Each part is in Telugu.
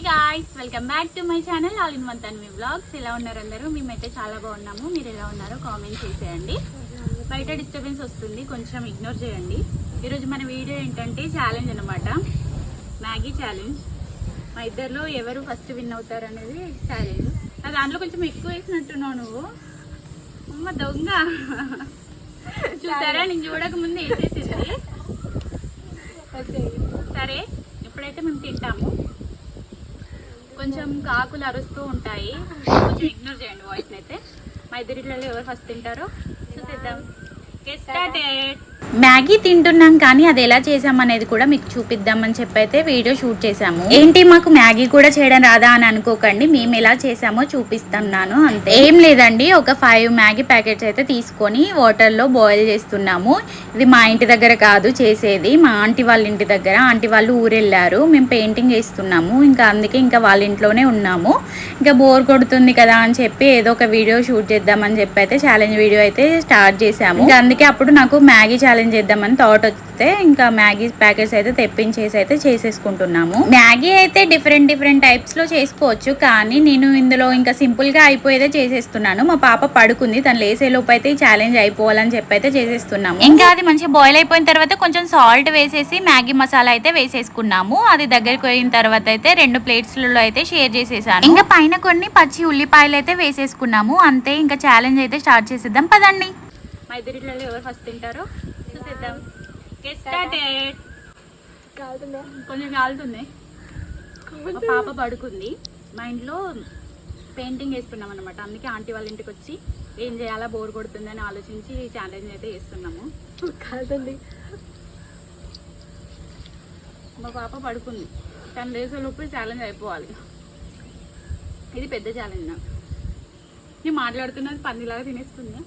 Guys, welcome back to my channel all in one Tanvi vlogs. ఎలా ఉన్నారు అందరూ? మేమైతే చాలా బాగున్నాము. మీరు ఎలా ఉన్నారో కామెంట్ చేసేయండి. బయట డిస్టర్బెన్స్ వస్తుంది, కొంచెం ఇగ్నోర్ చేయండి. ఈరోజు మన వీడియో ఏంటంటే ఛాలెంజ్ అనమాట, మ్యాగీ ఛాలెంజ్. మా ఇద్దరిలో ఎవరు ఫస్ట్ విన్ అవుతారు అనేది ఛాలెంజ్. దాంట్లో కొంచెం ఎక్కువ వేసినట్టున్నావు నువ్వు. అమ్మ దొంగ, చూసారా? నేను చూడక ముందు వేసేసింది. సరే, ఇప్పుడైతే మేము తింటాము. కొంచెం కాకులు అరుస్తూ ఉంటాయి, కొంచెం ఇగ్నోర్ చేయండి వాయిస్ అయితే. మా ఇద్దరిలో ఎవరు ఫస్ట్ తింటారో చూసేద్దాం. మ్యాగీ తింటున్నాం, కానీ అది ఎలా చేసామనేది కూడా మీకు చూపిద్దామని చెప్పి అయితే వీడియో షూట్ చేసాము. ఏంటి మాకు మ్యాగీ కూడా చేయడం రాదా అని అనుకోకండి, మేము ఎలా చేసామో చూపిస్తున్నాను అంతే. ఏం లేదండి, ఒక 5 మ్యాగీ ప్యాకెట్స్ అయితే తీసుకొని వాటర్లో బాయిల్ చేస్తున్నాము. ఇది మా ఇంటి దగ్గర కాదు చేసేది, మా ఆంటీ వాళ్ళ ఇంటి దగ్గర. ఆంటీ వాళ్ళు ఊరెళ్ళారు, మేము పెయింటింగ్ వేస్తున్నాము. ఇంకా అందుకే ఇంకా వాళ్ళ ఇంట్లోనే ఉన్నాము. ఇంకా బోర్ కొడుతుంది కదా అని చెప్పి ఏదో ఒక వీడియో షూట్ చేద్దామని చెప్పి అయితే ఛాలెంజ్ వీడియో అయితే స్టార్ట్ చేసాము. ఇంకా అందుకే అప్పుడు నాకు మ్యాగీ ఛాలెంజ్ చేద్దామని థాట్ వస్తే ఇంకా మ్యాగీ ప్యాకెట్స్ అయితే తెప్పించేసి అయితే చేసేసుకుంటున్నాము. మ్యాగీ అయితే డిఫరెంట్ టైప్స్ లో చేసుకోవచ్చు, కానీ నేను ఇందులో ఇంకా సింపుల్ గా అయిపోయేదే చేసేస్తున్నాను. మా పాప పడుకుంది, తను లేసే లోపు అయితే ఈ ఛాలెంజ్ అయిపోవాలని చెప్పి అయితే చేసేస్తున్నాము. ఇంకా అది మంచిగా బాయిల్ అయిపోయిన తర్వాత కొంచెం సాల్ట్ వేసేసి మ్యాగీ మసాలా అయితే వేసేసుకున్నాము. అది దగ్గరికి పోయిన తర్వాత అయితే 2 ప్లేట్స్లలో అయితే షేర్ చేసేసాను. ఇంకా పైన కొన్ని పచ్చి ఉల్లిపాయలు అయితే వేసేసుకున్నాము. అంతే, ఇంకా ఛాలెంజ్ అయితే స్టార్ట్ చేసేద్దాం పదండి. మా ఇద్దరిలో ఎవరు ఫస్ట్ తింటారో చూసేద్దాం. కొంచెం కాలుతుంది. మా పాప పడుకుంది. మా ఇంట్లో పెయింటింగ్ వేస్తున్నాం అనమాట, అందుకే ఆంటీ వాళ్ళ ఇంటికి వచ్చి ఏం చేయాలా, బోర్ కొడుతుందని ఆలోచించి ఛాలెంజ్ అయితే వేస్తున్నాము. కాలుతుంది. మా పాప పడుకుంది, తను లేసే లోపు ఛాలెంజ్ అయిపోవాలి. ఇది పెద్ద ఛాలెంజ్. నాకు నేను మాట్లాడుతున్నది పందిలాగా తినేస్తుంది.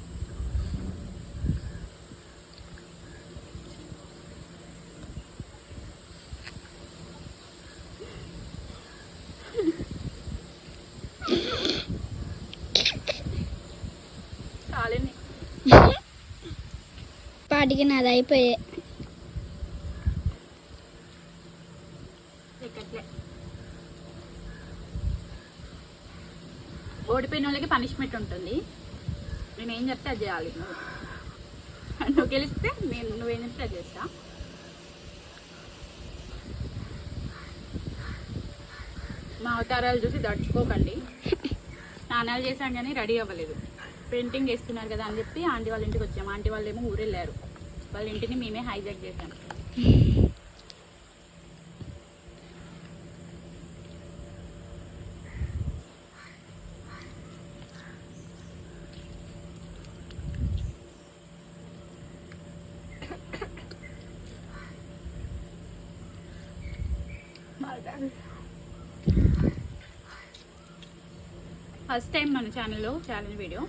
పాటికి నాది అయిపోయే. ఓడిపోయిన వాళ్ళకి పనిష్మెంట్ ఉంటుంది. నేను ఏం చెప్తే అది చేయాలి. నువ్వు గెలిస్తే నువ్వేం చెప్తే అది చేస్తా. మా అవతారాలు చూసి దడుచుకోకండి. స్నానాలు చేశాం కానీ రెడీ అవ్వలేదు. పెయింటింగ్ వేస్తున్నారు కదా అని చెప్పి ఆంటీ వాళ్ళ ఇంటికి వచ్చాము. ఆంటీ వాళ్ళు ఏమో ఊరెళ్ళారు, వాళ్ళ ఇంటిని మేమే హైజాక్ చేసాం. ఫస్ట్ టైం మన ఛానల్లో ఛాలెంజ్ వీడియో.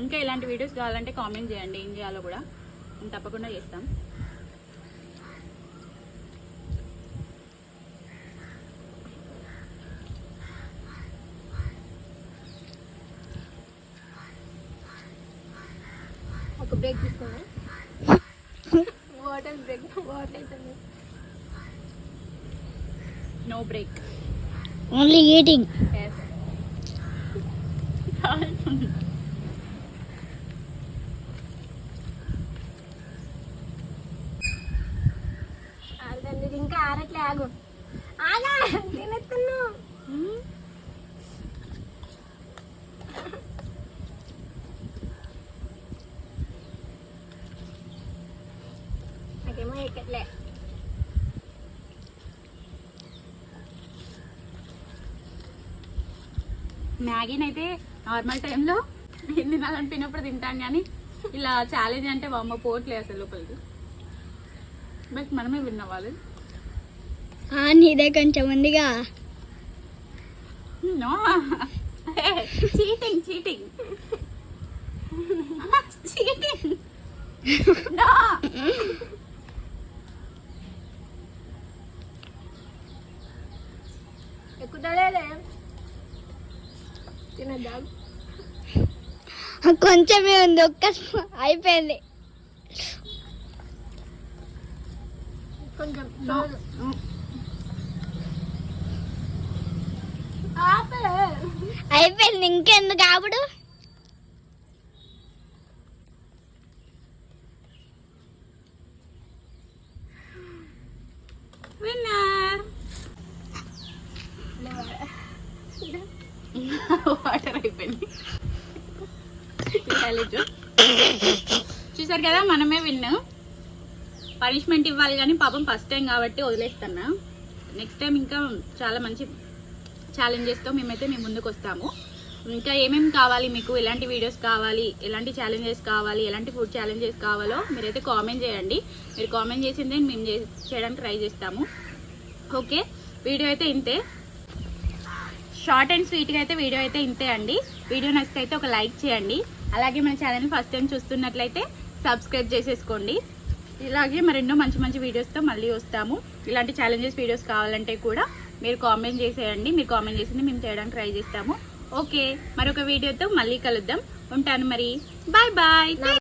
ఇంకా ఇలాంటి వీడియోస్ కావాలంటే కామెంట్ చేయండి, ఏం చేయాలో కూడా మేము తప్పకుండా చేస్తాం. ఒక బ్రేక్ తీసుకోండి. Water break. No break, only eating. ఇంకా ఆరట్లే, ఆగు. ఆగా తినేస్తున్నా. నాకేమో ఎక్కట్లే. మ్యాగీని అయితే నార్మల్ టైంలో ఏం తినాలనిపినప్పుడు తింటాను, కానీ ఇలా ఛాలెంజ్ అంటే అమ్మ పోట్లే అసలు లోపలికి. బట్ మనమే విన్ అవ్వాలి. నీదే కొంచెం ఉందిగా. Cheating cheating cheating. ఎక్కుతలేదే, తినద్దాం. కొంచెమే ఉంది, అయిపోయింది. కొంచెం అయిపోయింది ఇంకెందుకు ఆవిడు విన్నర్ వాటర్ అయిపోయింది. చూసారు కదా, మనమే విన్ను. పనిష్మెంట్ ఇవ్వాలి కానీ పాపం ఫస్ట్ టైం కాబట్టి వదిలేస్తున్నా. నెక్స్ట్ టైం ఇంకా చాలా మంచి ఛాలెంజెస్తో మేమైతే మేము ముందుకు వస్తాము. ఇంకా ఏమేమి కావాలి మీకు, ఎలాంటి వీడియోస్ కావాలి, ఎలాంటి ఛాలెంజెస్ కావాలి, ఎలాంటి ఫుడ్ ఛాలెంజెస్ కావాలో మీరైతే కామెంట్ చేయండి. మీరు కామెంట్ చేసిందే మేము చేయడానికి ట్రై చేస్తాము. ఓకే, వీడియో అయితే ఇంతే. షార్ట్ అండ్ స్వీట్గా అయితే వీడియో అయితే ఇంతే అండి. వీడియో నచ్చితే అయితే ఒక లైక్ చేయండి. అలాగే మన ఛానల్ని ఫస్ట్ టైం చూస్తున్నట్లయితే సబ్స్క్రైబ్ చేసేసుకోండి. ఇలాగే మరెన్నో మంచి మంచి వీడియోస్తో మళ్ళీ వస్తాము. ఇలాంటి ఛాలెంజెస్ వీడియోస్ కావాలంటే కూడా మీరు కామెంట్ చేసేయండి. మీరు కామెంట్ చేసింది మేము చేయడానికి ట్రై చేస్తాము. ఓకే, మరొక వీడియోతో మళ్ళీ కలుద్దాం. ఉంటాను మరి. Bye bye.